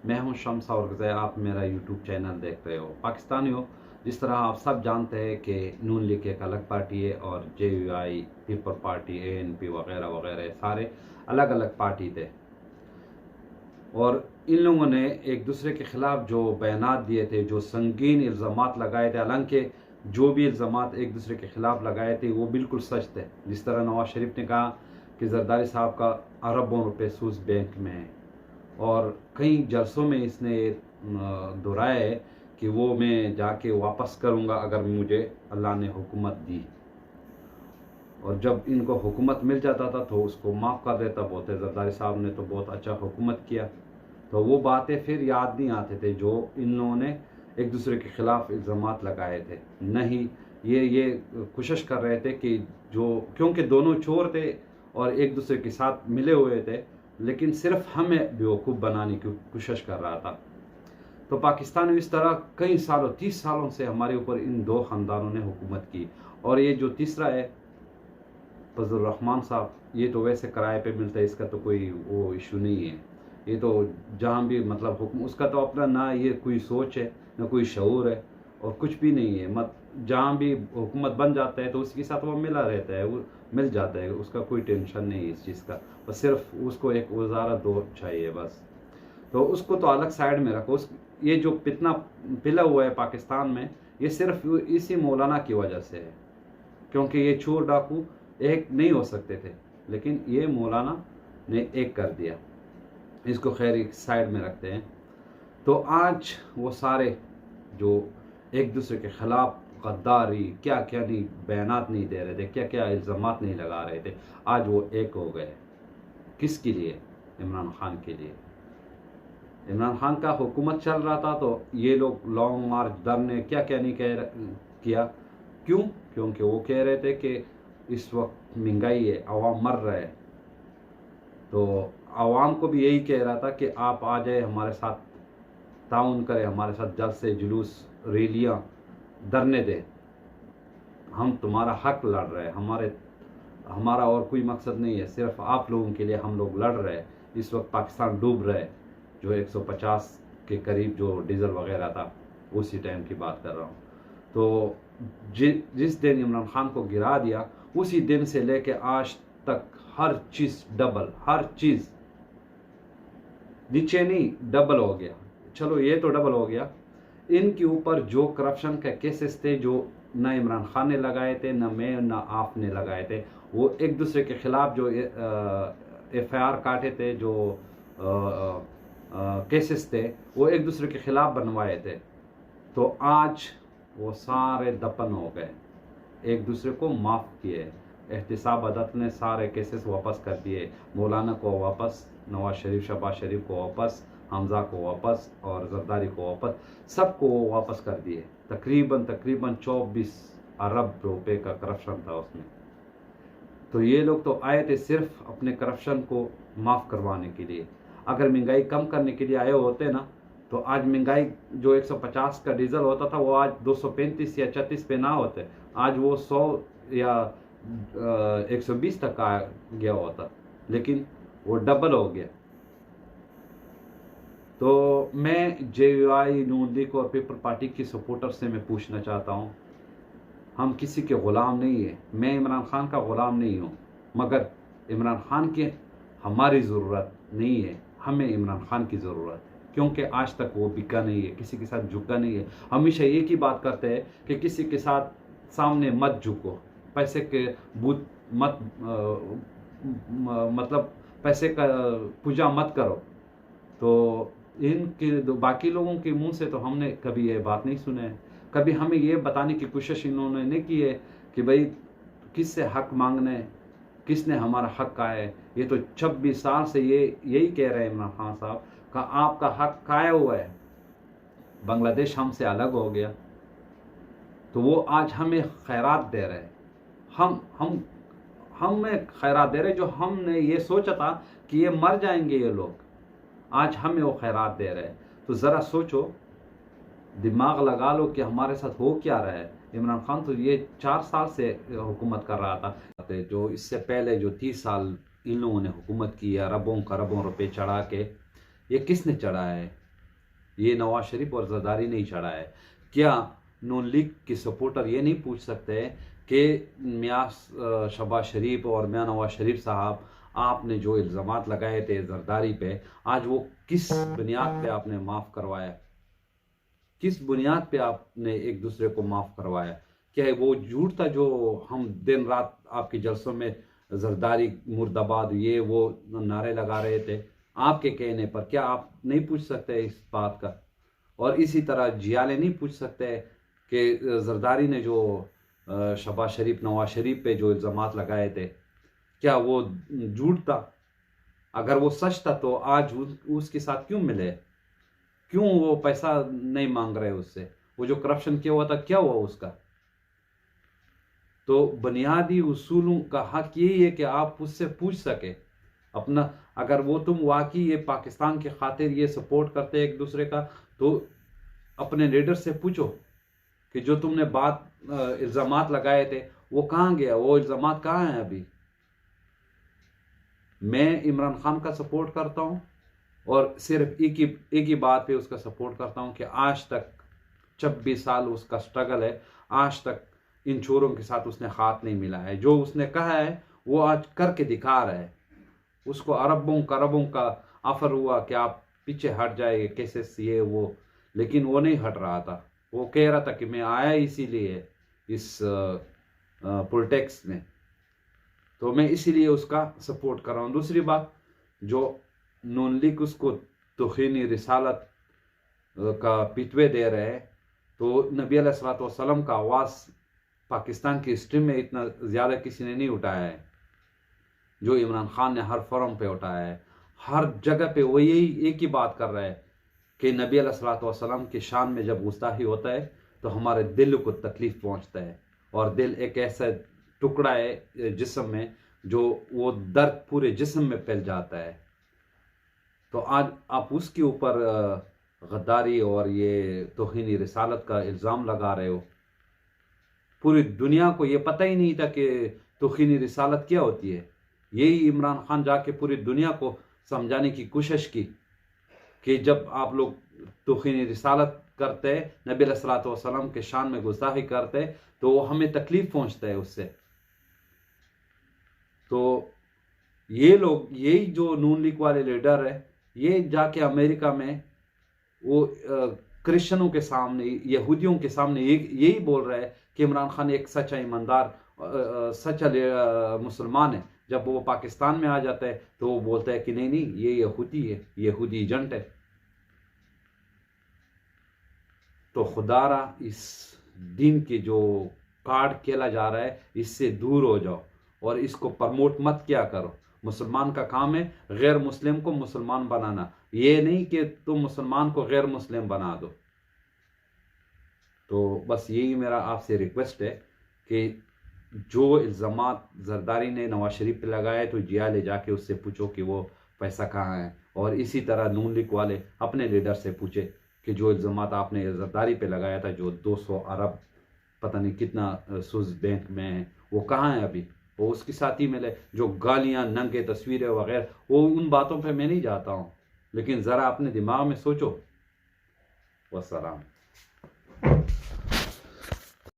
میں ہوں شمس اور غزہ، آپ میرا یوٹیوب چینل دیکھ رہے ہو۔ پاکستانیوں، جس طرح آپ سب جانتے ہیں کہ نون لیگ ایک الگ پارٹی ہے اور J U I, People Party, A N P وغیرہ وغیرہ سارے الگ الگ پارٹی تھے، اور ان لوگوں نے ایک دوسرے کے خلاف جو بیانات دیے تھے، جو سنگین الزامات لگائے تھے، حالانکہ جو بھی الزامات ایک دوسرے کے خلاف لگائے تھے وہ بالکل سچ تھے۔ جس طرح نواز شریف نے کہا کہ زرداری صاحب کا اربوں روپے سود بینک میں ہے، اور کئی جلسوں میں اس نے دہرایا ہے کہ وہ میں جا کے واپس کروں گا اگر مجھے اللہ نے حکومت دی، اور جب ان کو حکومت مل جاتا تھا تو اس کو معاف کر دیتا، بولتے زرداری صاحب نے تو بہت اچھا حکومت کیا۔ تو وہ باتیں پھر یاد نہیں آتے تھے جو ان لوگوں نے ایک دوسرے کے خلاف الزامات لگائے تھے۔ نہیں، یہ کوشش کر رہے تھے کہ کیونکہ دونوں چور تھے اور ایک دوسرے کے ساتھ ملے ہوئے تھے، لیکن صرف ہمیں بیوقوف بنانے کی کوشش کر رہا تھا۔ تو پاکستان اس طرح کئی سالوں، 30 سالوں سے ہمارے اوپر ان دو خاندانوں نے حکومت کی، اور یہ جو تیسرا ہے فضل الرحمان صاحب، یہ تو ویسے کرائے پہ ملتا ہے، اس کا تو کوئی وہ ایشو نہیں ہے۔ یہ تو جہاں بھی مطلب حکم، اس کا تو اپنا نہ یہ کوئی سوچ ہے نہ کوئی شعور ہے اور کچھ بھی نہیں ہے۔ جہاں بھی حکومت بن جاتا ہے تو اس کے ساتھ وہ ملا رہتا ہے، وہ مل جاتا ہے، اس کا کوئی ٹینشن نہیں ہے اس چیز کا، بس صرف اس کو ایک وزارت دو چاہیے بس۔ تو اس کو تو الگ سائیڈ میں رکھو۔ یہ جو فتنہ پھیلا ہوا ہے پاکستان میں، یہ صرف اسی مولانا کی وجہ سے ہے، کیونکہ یہ چور ڈاکو ایک نہیں ہو سکتے تھے، لیکن یہ مولانا نے ایک کر دیا۔ اس کو خیر ایک سائیڈ میں رکھتے ہیں۔ تو آج وہ سارے جو ایک دوسرے کے خلاف غداری کیا کیا نہیں بیانات نہیں دے رہے تھے، کیا کیا الزامات نہیں لگا رہے تھے، آج وہ ایک ہو گئے۔ کس کے لیے؟ عمران خان کے لیے۔ عمران خان کا حکومت چل رہا تھا تو یہ لوگ لانگ مارچ، دھرنے، کیا کیا نہیں کیا۔ کیوں؟ کیونکہ وہ کہہ رہے تھے کہ اس وقت مہنگائی ہے، عوام مر رہا ہے، تو عوام کو بھی یہی کہہ رہا تھا کہ آپ آ جائے، ہمارے ساتھ تعاون کریں، ہمارے ساتھ جلسے، جلوس، ریلیاں، دھرنے دیں، ہم تمہارا حق لڑ رہے ہیں، ہمارا اور کوئی مقصد نہیں ہے، صرف آپ لوگوں کے لیے ہم لوگ لڑ رہے ہیں۔ اس وقت پاکستان ڈوب رہا ہے، جو 150 کے قریب جو ڈیزل وغیرہ تھا، اسی ٹائم کی بات کر رہا ہوں۔ تو جس دن عمران خان کو گرا دیا، اسی دن سے لے کے آج تک ہر چیز ڈبل، ہر چیز نیچے نہیں ڈبل ہو گیا۔ چلو یہ تو ڈبل ہو گیا، ان کے اوپر جو کرپشن کے کیسز تھے، جو نہ عمران خان نے لگائے تھے، نہ میں، نہ آپ نے لگائے تھے، وہ ایک دوسرے کے خلاف جو ایف آئی آر کاٹے تھے، جو کیسز تھے، وہ ایک دوسرے کے خلاف بنوائے تھے، تو آج وہ سارے دفن ہو گئے، ایک دوسرے کو معاف کیے۔ احتساب عدالت نے سارے کیسز واپس کر دیے، مولانا کو واپس، نواز شریف، شہباز شریف کو واپس، حمزہ کو واپس، اور زرداری کو واپس، سب کو وہ واپس کر دیے۔ تقریباً 24 ارب روپے کا کرپشن تھا اس میں۔ تو یہ لوگ تو آئے تھے صرف اپنے کرپشن کو معاف کروانے کے لیے۔ اگر مہنگائی کم کرنے کے لیے آئے ہوتے نا، تو آج مہنگائی جو 150 کا ڈیزل ہوتا تھا، وہ آج 235 یا 36 پہ نہ ہوتے، آج وہ 100 یا 120 تک آ گیا ہوتا، لیکن وہ ڈبل ہو گیا۔ تو میں جے یو آئی، نون لیگ اور پیپل پارٹی کی سپورٹر سے میں پوچھنا چاہتا ہوں، ہم کسی کے غلام نہیں ہیں، میں عمران خان کا غلام نہیں ہوں، مگر عمران خان کی ہماری ضرورت نہیں ہے، ہمیں عمران خان کی ضرورت ہے، کیونکہ آج تک وہ بکا نہیں ہے، کسی کے ساتھ جھکا نہیں ہے۔ ہمیشہ ایک ہی بات کرتے ہیں کہ کسی کے ساتھ سامنے مت جھکو، پیسے کے بت مت مطلب پیسے کا پوجا مت کرو۔ تو ان کے باقی لوگوں کے منہ سے تو ہم نے کبھی یہ بات نہیں سنے ہے، کبھی ہمیں یہ بتانے کی کوشش انہوں نے نہیں کی ہے کہ بھئی کس سے حق مانگنے، کس نے ہمارا حق کہا ہے۔ یہ تو 26 سال سے یہی کہہ رہے ہیں عمران خان صاحب کہ آپ کا حق کھایا ہوا ہے، بنگلہ دیش ہم سے الگ ہو گیا، تو وہ آج ہمیں خیرات دے رہے ہیں، ہمیں خیرات دے رہے، جو ہم نے یہ سوچا تھا کہ یہ مر جائیں گے یہ لوگ، آج ہمیں وہ خیرات دے رہے ہیں۔ تو ذرا سوچو، دماغ لگا لو کہ ہمارے ساتھ ہو کیا رہا ہے۔ عمران خان تو یہ 4 سال سے حکومت کر رہا تھا، جو اس سے پہلے جو 30 سال ان لوگوں نے حکومت کی ہے، اربوں روپے چڑھا کے، یہ کس نے چڑھا ہے؟ یہ نواز شریف اور زرداری نہیں چڑھا ہے. کیا نون لیگ کے سپورٹر یہ نہیں پوچھ سکتے کہ میاں شہباز شریف اور میاں نواز شریف صاحب آپ نے جو الزامات لگائے تھے زرداری پہ، آج وہ کس بنیاد پہ آپ نے معاف کروایا؟ کس بنیاد پہ آپ نے ایک دوسرے کو معاف کروایا؟ کیا وہ جھوٹ تھا جو ہم دن رات آپ کے جلسوں میں زرداری مرد آباد یہ وہ نعرے لگا رہے تھے آپ کے کہنے پر؟ کیا آپ نہیں پوچھ سکتے اس بات کا؟ اور اسی طرح جیالے نہیں پوچھ سکتے کہ زرداری نے جو شہباز شریف نواز شریف پہ جو الزامات لگائے تھے کیا وہ جھوٹ تھا؟ اگر وہ سچ تھا تو آج اس کے ساتھ کیوں ملے؟ کیوں وہ پیسہ نہیں مانگ رہے اس سے؟ وہ جو کرپشن کیا ہوا تھا کیا ہوا اس کا؟ تو بنیادی اصولوں کا حق یہی ہے کہ آپ اس سے پوچھ سکے اپنا. اگر وہ تم واقعی یہ پاکستان کی خاطر یہ سپورٹ کرتے ایک دوسرے کا تو اپنے لیڈر سے پوچھو کہ جو تم نے الزامات لگائے تھے وہ کہاں گیا؟ وہ الزامات کہاں ہیں ابھی؟ میں عمران خان کا سپورٹ کرتا ہوں اور صرف ایک ہی بات پہ اس کا سپورٹ کرتا ہوں کہ آج تک 26 سال اس کا سٹرگل ہے، آج تک ان چوروں کے ساتھ اس نے ہاتھ نہیں ملا ہے. جو اس نے کہا ہے وہ آج کر کے دکھا رہا ہے. اس کو اربوں کربوں کا آفر ہوا کہ آپ پیچھے ہٹ جائے کیسے یہ وہ، لیکن وہ نہیں ہٹ رہا تھا. وہ کہہ رہا تھا کہ میں آیا اسی لیے اس پولیٹکس میں، تو میں اسی لیے اس کا سپورٹ کر رہا ہوں. دوسری بات، جو نون لیگ اس کو توہین رسالت کا پیٹوے دے رہے ہیں، تو نبی علیہ الصلوۃ والسلام کا آواز پاکستان کی ہسٹری میں اتنا زیادہ کسی نے نہیں اٹھایا ہے جو عمران خان نے ہر فورم پہ اٹھایا ہے. ہر جگہ پہ وہ یہی ایک ہی بات کر رہا ہے کہ نبی علیہ الصلوۃ والسلام کی شان میں جب گستاخی ہوتا ہے تو ہمارے دل کو تکلیف پہنچتا ہے، اور دل ایک ایسا ٹکڑا ہے جسم میں جو وہ درد پورے جسم میں پھیل جاتا ہے. تو آج آپ اس کے اوپر غداری اور یہ توہین رسالت کا الزام لگا رہے ہو. پوری دنیا کو یہ پتہ ہی نہیں تھا کہ توہین رسالت کیا ہوتی ہے. یہی عمران خان جا کے پوری دنیا کو سمجھانے کی کوشش کی کہ جب آپ لوگ توہین رسالت کرتے، نبی علیہ الصلوۃ والسلام کے شان میں گستاخی کرتے تو ہمیں تکلیف پہنچتا ہے اس سے. تو یہ لوگ، یہی جو نون لیگ والے لیڈر ہے، یہ جا کے امریکہ میں وہ کرسچنوں کے سامنے، یہودیوں کے سامنے یہی بول رہا ہے کہ عمران خان ایک سچا ایماندار سچا مسلمان ہے. جب وہ پاکستان میں آ جاتا ہے تو وہ بولتا ہے کہ نہیں یہ یہودی ہے، یہودی ایجنٹ ہے. تو خدا را اس دین کے جو کارڈ کھیلا جا رہا ہے اس سے دور ہو جاؤ اور اس کو پرموٹ مت کیا کرو. مسلمان کا کام ہے غیر مسلم کو مسلمان بنانا، یہ نہیں کہ تم مسلمان کو غیر مسلم بنا دو. تو بس یہی میرا آپ سے ریکویسٹ ہے کہ جو الزامات زرداری نے نواز شریف پہ لگائے تو جیا لے جا کے اس سے پوچھو کہ وہ پیسہ کہاں ہے، اور اسی طرح نون لیگ والے اپنے لیڈر سے پوچھے کہ جو الزامات آپ نے زرداری پہ لگایا تھا، جو 200 ارب پتہ نہیں کتنا سوز بینک میں ہے، وہ کہاں ہے ابھی؟ وہ اس کے ساتھ ہی ملے. جو گالیاں، ننگے تصویریں وغیرہ، وہ ان باتوں پہ میں نہیں جاتا ہوں، لیکن ذرا اپنے دماغ میں سوچو. والسلام.